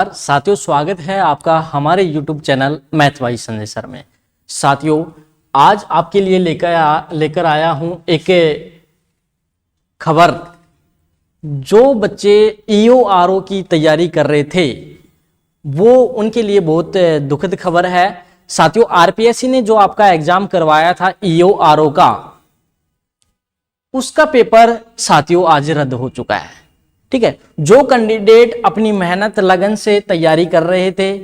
साथियों, स्वागत है आपका हमारे YouTube channel math bye Sanjay sir में। साथियों, आज आपके लिए लेकर आया हूं एक खबर। जो बच्चे EORO की तैयारी कर रहे थे वो उनके लिए बहुत दुखद खबर है। साथियों, RPSC ने जो आपका एग्जाम करवाया था EORO का, उसका पेपर साथियों आज रद्द हो चुका है। ठीक है, जो कैंडिडेट अपनी मेहनत लगन से तैयारी कर रहे थे,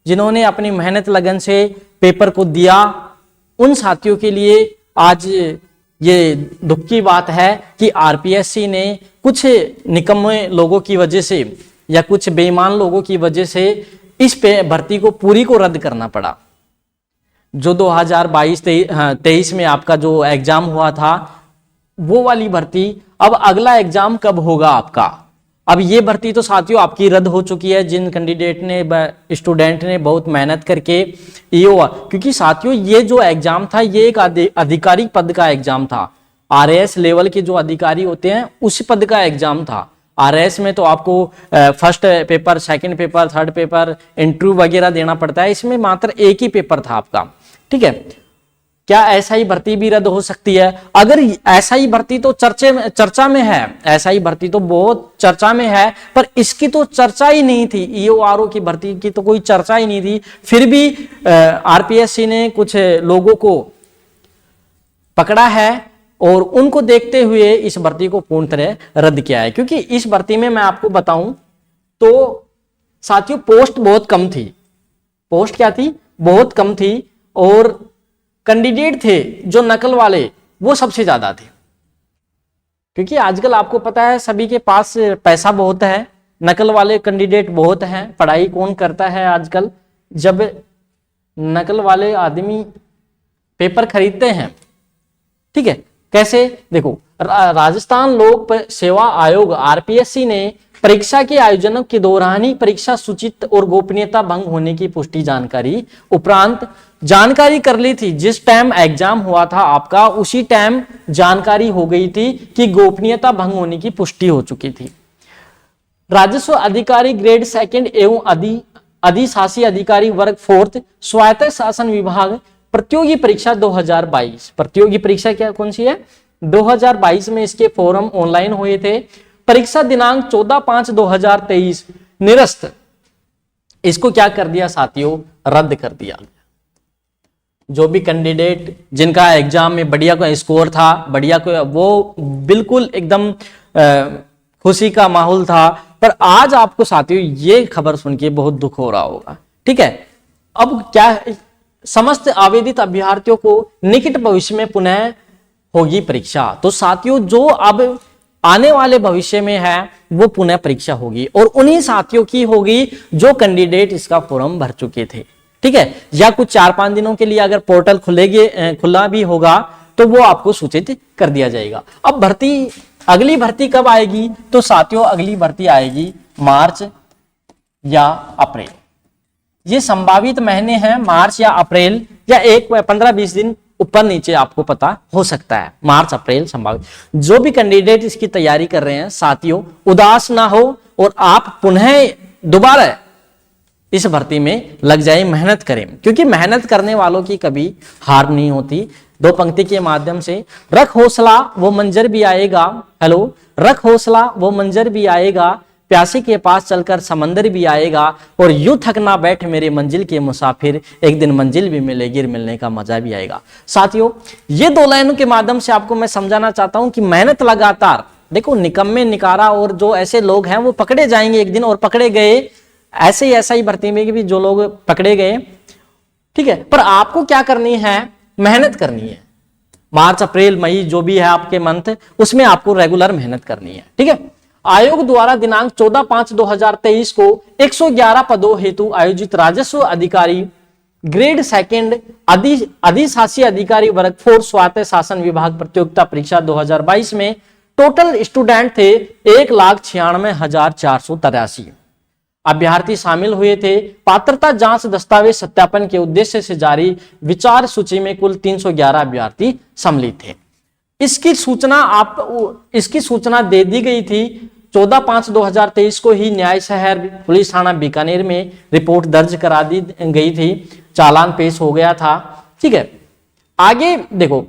जिन्होंने अपनी मेहनत लगन से पेपर को दिया, उन साथियों के लिए आज ये दुख की बात है कि RPSC ने कुछ निकम्मे लोगों की वजह से या कुछ बेईमान लोगों की वजह से इस पे भर्ती को पूरी को रद्द करना पड़ा। जो 2022-23 में आपका जो एग्जाम हुआ था वो वाली भर्ती, अब अगला एग्जाम कब होगा आपका? अब ये भर्ती तो साथियों आपकी रद्द हो चुकी है। जिन कैंडिडेट ने, स्टूडेंट ने बहुत मेहनत करके क्योंकि साथियों ये जो एग्जाम था ये एक अधिकारी पद का एग्जाम था। RAS लेवल के जो अधिकारी होते हैं उस पद का एग्जाम था। RAS में तो आपको first paper, second paper, third paper, interview वगैरह देना पड़ता है। इसमें मात्र एक ही पेपर था आपका। ठीक है, क्या ऐसा ही भर्ती भी रद्द हो सकती है? अगर ऐसा ही भर्ती तो चर्चा में है, ऐसा ही भर्ती तो बहुत चर्चा में है, पर इसकी तो चर्चा ही नहीं थी। EORO की भर्ती की तो कोई चर्चा ही नहीं थी। फिर भी RPSC ने कुछ लोगों को पकड़ा है और उनको देखते हुए इस भर्ती को पूर्ण तरह रद्द किया है। क्योंकि इस भर्ती में मैं आपको बताऊं तो साथियों पोस्ट बहुत कम थी। पोस्ट क्या थी? बहुत कम थी। और कैंडिडेट थे जो नकल वाले वो सबसे ज्यादा थे। क्योंकि आजकल आपको पता है सभी के पास पैसा बहुत है, नकल वाले कैंडिडेट बहुत हैं। पढ़ाई कौन करता है आजकल? जब नकल वाले आदमी पेपर खरीदते हैं। ठीक है, कैसे? देखो, राजस्थान लोक सेवा आयोग RPSC ने परीक्षा के आयोजनों के दौरान ही परीक्षा सूचित और गोपनीयता भंग होने की पुष्टि जानकारी उपरांत जानकारी कर ली थी। जिस टाइम एग्जाम हुआ था आपका, उसी टाइम जानकारी हो गई थी कि गोपनीयता भंग होने की पुष्टि हो चुकी थी। राजस्व अधिकारी ग्रेड सेकंड एवं अधिशासी अधिकारी वर्ग 4th स्वायत्त शासन विभाग प्रतियोगी परीक्षा 2022। प्रतियोगी परीक्षा क्या कौन सी है? 2022 में इसके फॉर्म ऑनलाइन हुए थे। परीक्षा दिनांक 14/5/2023 निरस्त। इसको क्या कर दिया साथियों? रद्द कर दिया। जो भी कैंडिडेट जिनका एग्जाम में बढ़िया कोई स्कोर था, बढ़िया कोई, वो बिल्कुल एकदम खुशी का माहौल था। पर आज आपको साथियों ये खबर सुन के बहुत दुख हो रहा होगा। ठीक है, अब क्या, समस्त आवेदित अभ्यर्थियों को निकट भविष्य में पुनः होगी परीक्षा। तो साथियों जो अब आने वाले भविष्य में है वो पुनः परीक्षा होगी, और उन्हीं साथियों की होगी जो कैंडिडेट इसका फॉर्म भर चुके थे। ठीक है, या कुछ 4-5 दिनों के लिए अगर पोर्टल खुला भी होगा तो वो आपको सूचित कर दिया जाएगा। अब अगली भर्ती कब आएगी? तो साथियों अगली भर्ती आएगी मार्च या अप्रैल। ये संभावित महीने हैं, मार्च या अप्रैल, या 15-20 दिन ऊपर नीचे आपको पता हो सकता है। मार्च अप्रैल संभावित। जो भी कैंडिडेट इसकी तैयारी कर रहे हैं साथियों, उदास ना हो और आप पुनः दोबारा इस भर्ती में लग जाए, मेहनत करें। क्योंकि मेहनत करने वालों की कभी हार नहीं होती। 2 पंक्ति के माध्यम से, रख हौसला वो मंजर भी आएगा। हेलो, रख हौसला वो मंजर भी आएगा, प्यासे के पास चलकर समंदर भी आएगा, और यूं थक ना बैठ मेरे मंजिल के मुसाफिर, एक दिन मंजिल भी मिलेगी, मिलने का मजा भी आएगा। साथियों ये 2 लाइनों के माध्यम से आपको मैं समझाना चाहता हूं कि मेहनत लगातार, देखो निकम्मे निकारा और जो ऐसे लोग हैं वो पकड़े जाएंगे एक दिन, और पकड़े गए। ऐसा ही भर्ती में भी जो लोग पकड़े गए। ठीक है, पर आपको क्या करनी है? मेहनत करनी है। मार्च अप्रैल मई जो भी है आपके मंथ, उसमें आपको रेगुलर मेहनत करनी है। ठीक है, आयोग द्वारा दिनांक 14/5/2023 को 111 पदों हेतु आयोजित राजस्व अधिकारी ग्रेड सेकंड अधिशासी अधिकारी वर्ग 4 स्वायत्त शासन विभाग प्रतियोगिता परीक्षा 2022 में टोटल स्टूडेंट थे 1,96,483 अभ्यर्थी शामिल हुए थे। पात्रता जांच दस्तावेज सत्यापन के उद्देश्य से जारी विचार सूची में कुल 311 अभ्यर्थी सम्मिलित थे। इसकी सूचना दे दी गई थी 14/5/2023 को ही न्याय शहर पुलिस थाना बीकानेर में रिपोर्ट दर्ज करा दी गई थी, चालान पेश हो गया था। ठीक है, आगे देखो,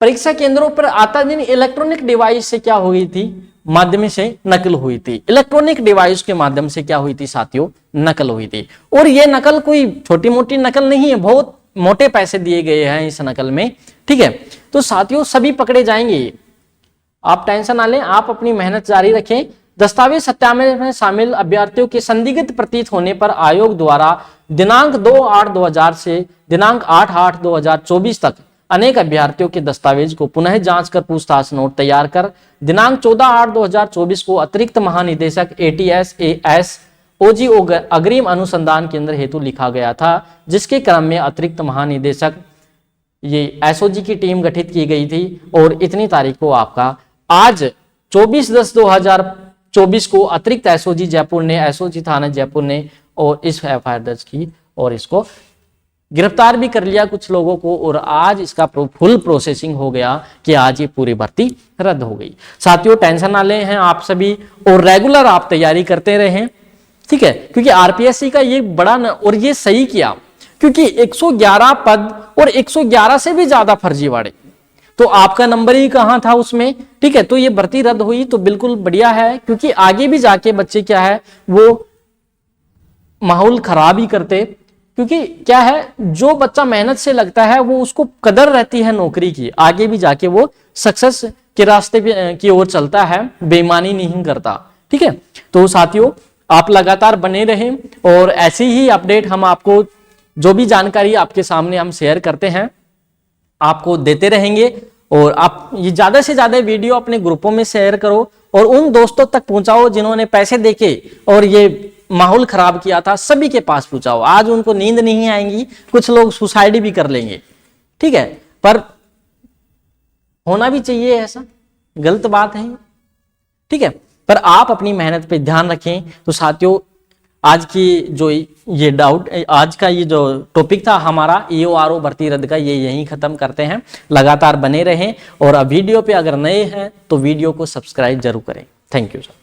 परीक्षा केंद्रों पर आता दिन इलेक्ट्रॉनिक डिवाइस से क्या हुई थी, माध्यम से नकल हुई थी। इलेक्ट्रॉनिक डिवाइस के माध्यम से क्या हुई थी साथियों, नकल हुई थी। और ये नकल कोई छोटी मोटी नकल नहीं है, बहुत मोटे पैसे दिए गए हैं इस नकल में। ठीक है, तो साथियों सभी पकड़े जाएंगे, आप टेंशन ना लें, आप अपनी मेहनत जारी रखें। दस्तावेज सत्यापन में शामिल अभ्यर्थियों के संदिग्ध प्रतीत होने पर आयोग द्वारा दिनांक 2/8/2000 से दिनांक 8/8/2024 तक अनेक अभ्यर्थियों के दस्तावेज को पुनः जांच कर पूछताछ नोट तैयार कर दिनांक 14/8/2024 को अतिरिक्त महानिदेशक ATS OG अग्रिम अनुसंधान केंद्र हेतु लिखा गया था, जिसके क्रम में अतिरिक्त महानिदेशक ये SOG की टीम गठित की गई थी। और इतनी तारीख को आपका आज 24/10/2024 को अतिरिक्त SOG जयपुर ने, SOG थाना जयपुर ने और इस FIR दर्ज की और इसको गिरफ्तार भी कर लिया कुछ लोगों को। और आज इसका फुल प्रोसेसिंग हो गया कि आज ये पूरी भर्ती रद्द हो गई। साथियों टेंशन ना लें हैं आप सभी, और रेगुलर आप तैयारी करते रहें। ठीक है, क्योंकि RPSC का ये बड़ा और ये सही किया, क्योंकि 111 पद और 111 से भी ज्यादा फर्जीवाड़े, तो आपका नंबर ही कहां था उसमें। ठीक है, तो ये भर्ती रद्द हुई तो बिल्कुल बढ़िया है, क्योंकि आगे भी जाके बच्चे क्या है वो माहौल खराब ही करते। क्योंकि क्या है, जो बच्चा मेहनत से लगता है वो उसको कदर रहती है नौकरी की, आगे भी जाके वो सक्सेस के रास्ते की ओर चलता है, बेईमानी नहीं करता। ठीक है, तो साथियों आप लगातार बने रहें और ऐसी ही अपडेट हम आपको, जो भी जानकारी आपके सामने हम शेयर करते हैं आपको देते रहेंगे। और आप ये ज्यादा से ज्यादा वीडियो अपने ग्रुपों में शेयर करो और उन दोस्तों तक पहुंचाओ जिन्होंने पैसे देके और ये माहौल खराब किया था, सभी के पास पहुंचाओ। आज उनको नींद नहीं आएंगी, कुछ लोग सुसाइड भी कर लेंगे। ठीक है, पर होना भी चाहिए ऐसा, गलत बात है। ठीक है, पर आप अपनी मेहनत पे ध्यान रखें। तो साथियों आज की जो ये डाउट, आज का ये जो टॉपिक था हमारा EORO भर्ती रद्द का, ये यहीं खत्म करते हैं। लगातार बने रहें और वीडियो पे अगर नए हैं तो वीडियो को सब्सक्राइब जरूर करें। Thank you sir.